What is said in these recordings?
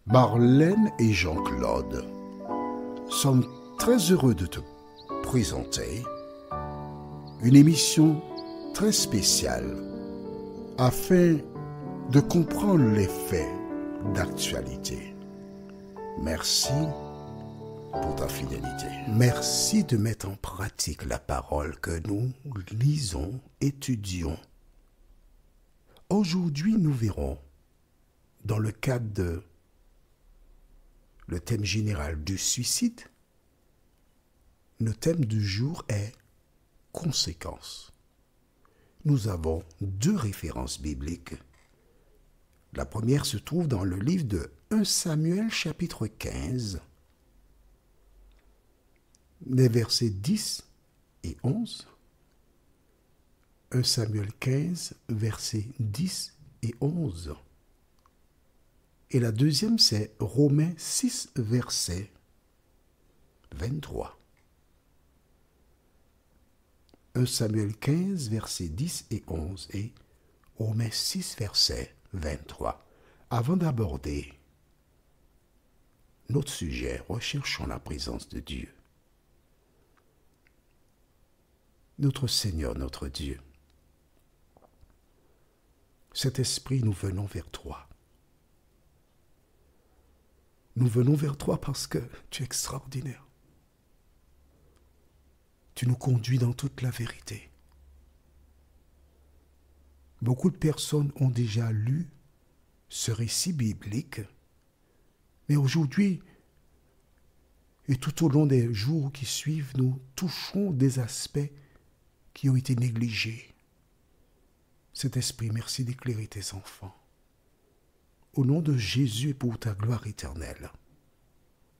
Marlène et Jean-Claude sommes très heureux de te présenter une émission très spéciale afin de comprendre les faits d'actualité. Merci pour ta fidélité. Merci de mettre en pratique la parole que nous lisons, étudions. Aujourd'hui, nous verrons, dans le cadre de le thème général du suicide, le thème du jour est conséquences. Nous avons deux références bibliques. La première se trouve dans le livre de 1 Samuel chapitre 15, les versets 10 et 11. 1 Samuel 15, versets 10 et 11. Et la deuxième, c'est Romains 6, verset 23. 1 Samuel 15, versets 10 et 11 et Romains 6, verset 23. Avant d'aborder notre sujet, recherchons la présence de Dieu. Notre Seigneur, notre Dieu, cet esprit, nous venons vers toi. Nous venons vers toi parce que tu es extraordinaire. Tu nous conduis dans toute la vérité. Beaucoup de personnes ont déjà lu ce récit biblique, mais aujourd'hui, et tout au long des jours qui suivent, nous touchons des aspects qui ont été négligés. Cet esprit, merci d'éclairer tes enfants. Au nom de Jésus et pour ta gloire éternelle.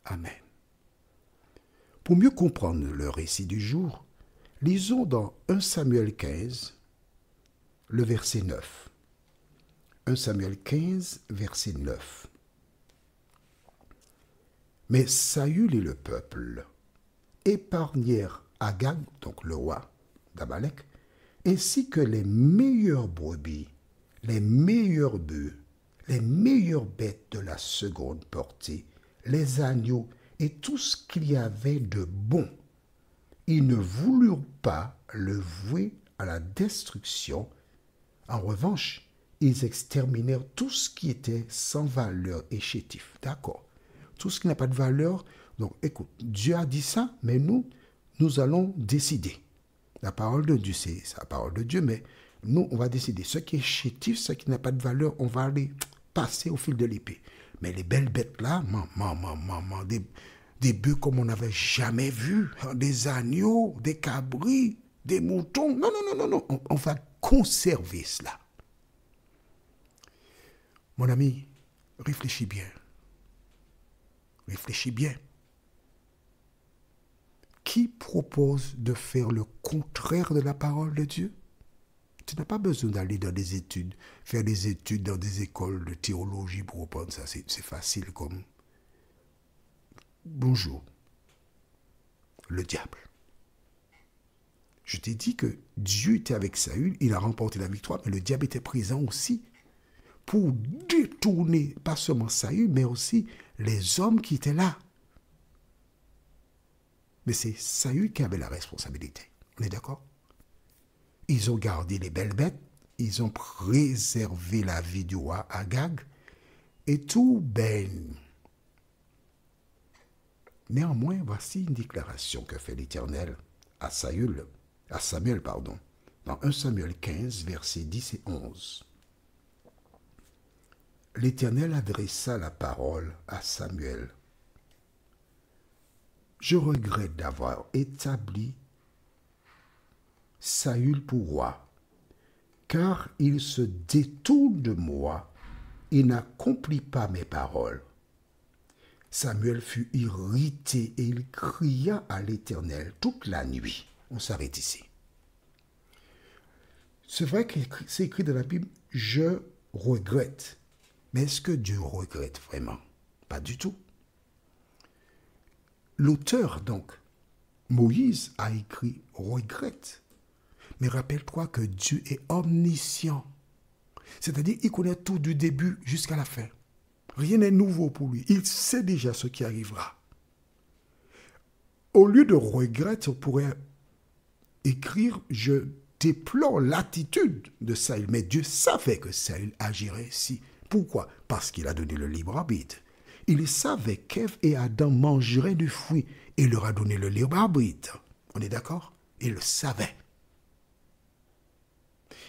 Amen. Pour mieux comprendre le récit du jour, lisons dans 1 Samuel 15, le verset 9. 1 Samuel 15, verset 9. Mais Saül et le peuple épargnèrent Agag, donc le roi d'Amalek, ainsi que les meilleures brebis, les meilleurs bœufs, les meilleures bêtes de la seconde portée, les agneaux et tout ce qu'il y avait de bon. Ils ne voulurent pas le vouer à la destruction. En revanche, ils exterminèrent tout ce qui était sans valeur et chétif. D'accord. Tout ce qui n'a pas de valeur. Donc, écoute, Dieu a dit ça, mais nous allons décider. La parole de Dieu, c'est la parole de Dieu, mais nous, on va décider. Ce qui est chétif, ce qui n'a pas de valeur, on va aller passer au fil de l'épée. Mais les belles bêtes là, des bœufs comme on n'avait jamais vu, des agneaux, des cabris, des moutons. Non. On va conserver cela. Mon ami, réfléchis bien. Réfléchis bien. Qui propose de faire le contraire de la parole de Dieu? Tu n'as pas besoin d'aller dans des études, faire des études dans des écoles de théologie pour reprendre ça. C'est facile comme... Bonjour. Le diable. Je t'ai dit que Dieu était avec Saül, il a remporté la victoire, mais le diable était présent aussi pour détourner, pas seulement Saül, mais aussi les hommes qui étaient là. Mais c'est Saül qui avait la responsabilité. On est d'accord? Ils ont gardé les belles bêtes, ils ont préservé la vie du roi Agag, et tout ben. Néanmoins, voici une déclaration que fait l'Éternel à Samuel, dans 1 Samuel 15, versets 10 et 11. L'Éternel adressa la parole à Samuel. Je regrette d'avoir établi Saül pour roi, car il se détourne de moi et n'accomplit pas mes paroles. Samuel fut irrité et il cria à l'Éternel toute la nuit. On s'arrête ici. C'est vrai que c'est écrit dans la Bible, je regrette. Mais est-ce que Dieu regrette vraiment? Pas du tout. L'auteur, donc, Moïse, a écrit regrette. Mais rappelle-toi que Dieu est omniscient. C'est-à-dire, il connaît tout du début jusqu'à la fin. Rien n'est nouveau pour lui. Il sait déjà ce qui arrivera. Au lieu de regret, on pourrait écrire « Je déplore l'attitude de Saül ». Mais Dieu savait que Saül agirait ainsi. Pourquoi? Parce qu'il a donné le libre arbitre. Il savait qu'Ève et Adam mangeraient du fruit et il leur a donné le libre arbitre. On est d'accord? Il le savait.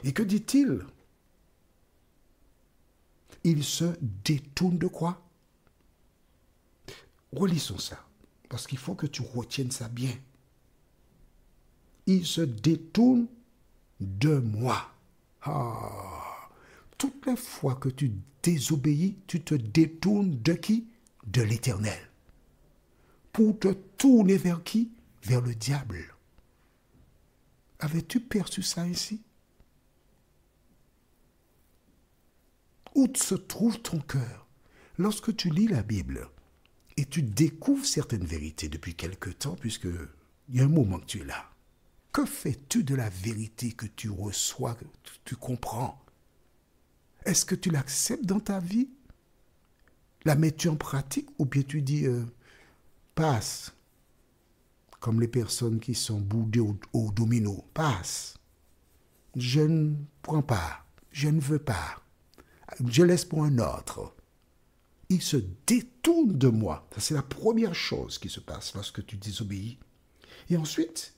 Et que dit-il? Il se détourne de quoi? Relisons ça, parce qu'il faut que tu retiennes ça bien. Il se détourne de moi. Ah, toutes les fois que tu désobéis, tu te détournes de qui? De l'Éternel. Pour te tourner vers qui? Vers le diable. Avais-tu perçu ça ici? Où se trouve ton cœur? Lorsque tu lis la Bible et tu découvres certaines vérités depuis quelque temps, puisque il y a un moment que tu es là, que fais-tu de la vérité que tu reçois, que tu comprends? Est-ce que tu l'acceptes dans ta vie? La mets-tu en pratique ou bien tu dis passe, comme les personnes qui sont boudées au domino, passe, je ne prends pas, je ne veux pas, je laisse pour un autre. Il se détourne de moi. Ça, c'est la première chose qui se passe lorsque tu désobéis. Et ensuite,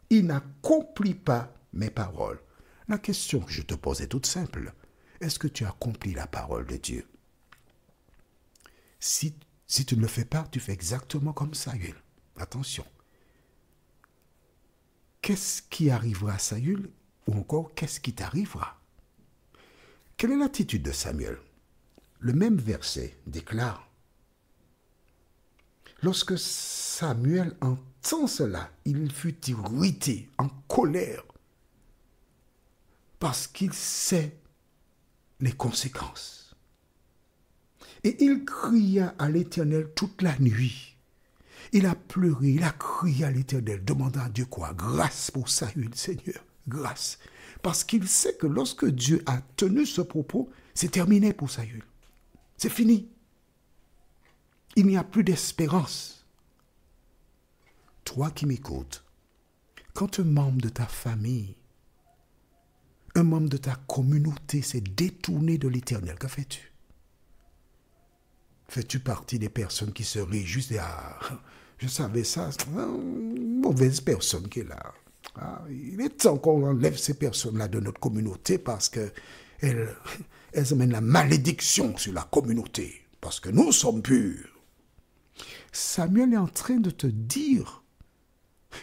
il n'accomplit pas mes paroles. La question que je te pose est toute simple. Est-ce que tu accomplis la parole de Dieu? Si tu ne le fais pas, tu fais exactement comme Saül. Attention. Qu'est-ce qui arrivera à Saül? Ou encore, qu'est-ce qui t'arrivera? Quelle est l'attitude de Samuel? Le même verset déclare: lorsque Samuel entend cela, il fut irrité, en colère, parce qu'il sait les conséquences. Et il cria à l'Éternel toute la nuit. Il a pleuré, il a crié à l'Éternel, demandant à Dieu quoi? Grâce pour Saül, Seigneur, grâce. Parce qu'il sait que lorsque Dieu a tenu ce propos, c'est terminé pour Saül. C'est fini. Il n'y a plus d'espérance. Toi qui m'écoutes, quand un membre de ta famille, un membre de ta communauté s'est détourné de l'Éternel, que fais-tu? Fais-tu partie des personnes qui se réjouissent? Ah, je savais ça, c'est une mauvaise personne qui est là. Ah, il est temps qu'on enlève ces personnes-là de notre communauté parce qu'elles amènent la malédiction sur la communauté. Parce que nous sommes purs. Samuel est en train de te dire,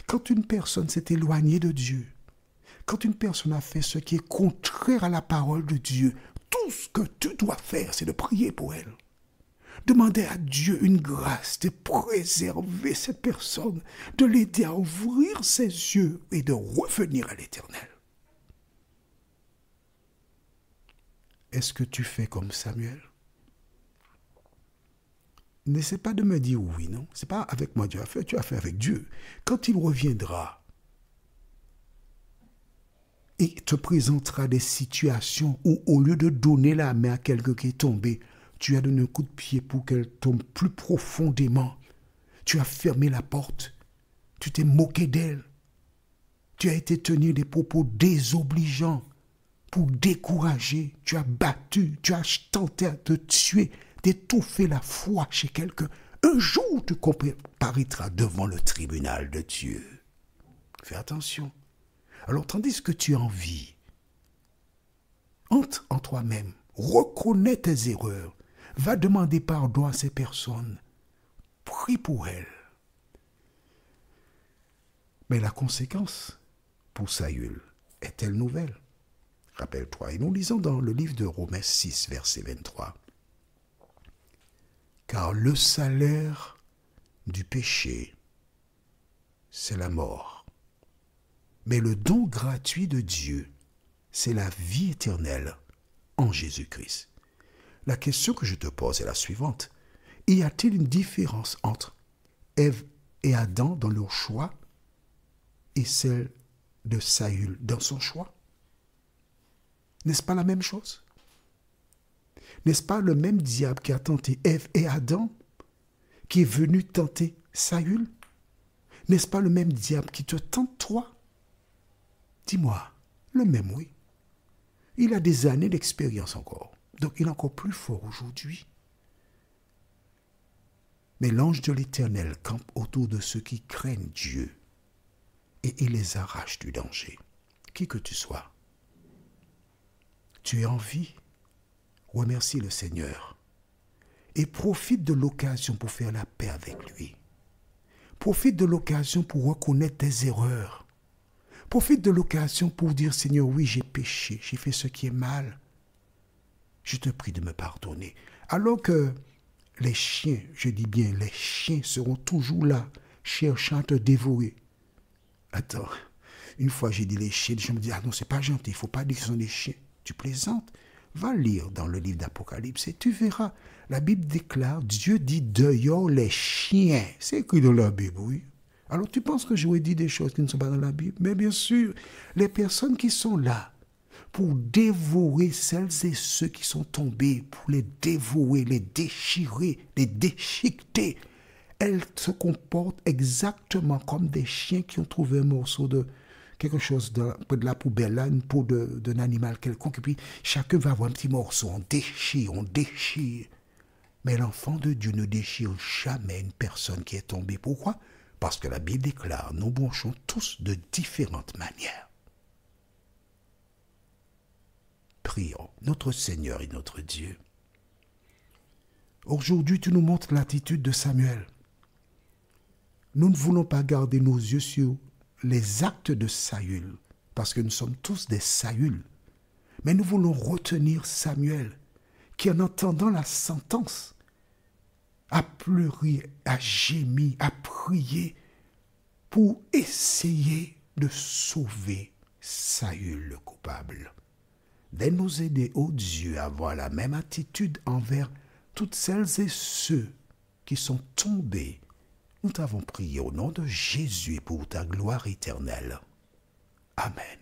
quand une personne s'est éloignée de Dieu, quand une personne a fait ce qui est contraire à la parole de Dieu, tout ce que tu dois faire, c'est de prier pour elle. Demander à Dieu une grâce de préserver cette personne, de l'aider à ouvrir ses yeux et de revenir à l'Éternel. Est-ce que tu fais comme Samuel? N'essaie pas de me dire oui, non. Ce n'est pas avec moi que tu as fait avec Dieu. Quand il reviendra, il te présentera des situations où, au lieu de donner la main à quelqu'un qui est tombé, tu as donné un coup de pied pour qu'elle tombe plus profondément. Tu as fermé la porte. Tu t'es moqué d'elle. Tu as été tenir des propos désobligeants pour décourager. Tu as battu. Tu as tenté de tuer, d'étouffer la foi chez quelqu'un. Un jour, tu comparaîtras devant le tribunal de Dieu. Fais attention. Alors, tandis que tu en vis, entre en toi-même, reconnais tes erreurs, va demander pardon à ces personnes, prie pour elles. Mais la conséquence pour Saül est-elle nouvelle? Rappelle-toi, et nous lisons dans le livre de Romains 6, verset 23. Car le salaire du péché, c'est la mort. Mais le don gratuit de Dieu, c'est la vie éternelle en Jésus-Christ. La question que je te pose est la suivante. Y a-t-il une différence entre Ève et Adam dans leur choix et celle de Saül dans son choix? N'est-ce pas la même chose? N'est-ce pas le même diable qui a tenté Ève et Adam, qui est venu tenter Saül? N'est-ce pas le même diable qui te tente toi? Dis-moi, le même, oui. Il a des années d'expérience encore, donc il est encore plus fort aujourd'hui. Mais l'ange de l'Éternel campe autour de ceux qui craignent Dieu et il les arrache du danger. Qui que tu sois, tu es en vie, remercie le Seigneur et profite de l'occasion pour faire la paix avec lui. Profite de l'occasion pour reconnaître tes erreurs. Profite de l'occasion pour dire, Seigneur, oui, j'ai péché, j'ai fait ce qui est mal. Je te prie de me pardonner. Alors que les chiens, je dis bien, les chiens seront toujours là, cherchant à te dévorer. Attends, une fois j'ai dit les chiens, je me dis, ah non, c'est pas gentil, il ne faut pas dire que ce sont des chiens. Tu plaisantes? Va lire dans le livre d'Apocalypse et tu verras. La Bible déclare, Dieu dit dehors les chiens. C'est écrit dans la Bible, oui. Alors tu penses que j'aurais dit des choses qui ne sont pas dans la Bible? Mais bien sûr, les personnes qui sont là pour dévorer celles et ceux qui sont tombés, pour les dévorer, les déchirer, les déchiqueter, elles se comportent exactement comme des chiens qui ont trouvé un morceau de quelque chose de la poubelle, là, une peau d'un animal quelconque, et puis chacun va avoir un petit morceau, on déchire, on déchire. Mais l'enfant de Dieu ne déchire jamais une personne qui est tombée. Pourquoi? Parce que la Bible déclare, nous bronchons tous de différentes manières. Prions, notre Seigneur et notre Dieu. Aujourd'hui, tu nous montres l'attitude de Samuel. Nous ne voulons pas garder nos yeux sur les actes de Saül, parce que nous sommes tous des Saül. Mais nous voulons retenir Samuel, qui en entendant la sentence, a pleuré, a gémi, a prié pour essayer de sauver Saül le coupable. De nous aider, ô Dieu, à avoir la même attitude envers toutes celles et ceux qui sont tombés. Nous t'avons prié au nom de Jésus pour ta gloire éternelle. Amen.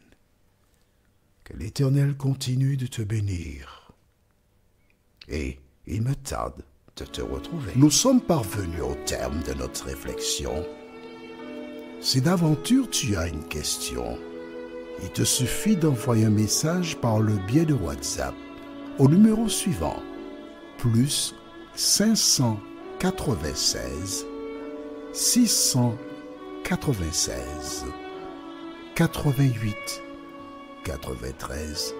Que l'Éternel continue de te bénir. Et il me tarde de te retrouver. Nous sommes parvenus au terme de notre réflexion. Si d'aventure tu as une question, il te suffit d'envoyer un message par le biais de WhatsApp au numéro suivant, plus 596 696 88 93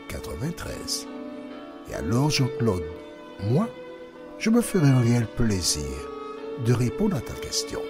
93. Et alors Jean-Claude, moi, je me ferai un réel plaisir de répondre à ta question.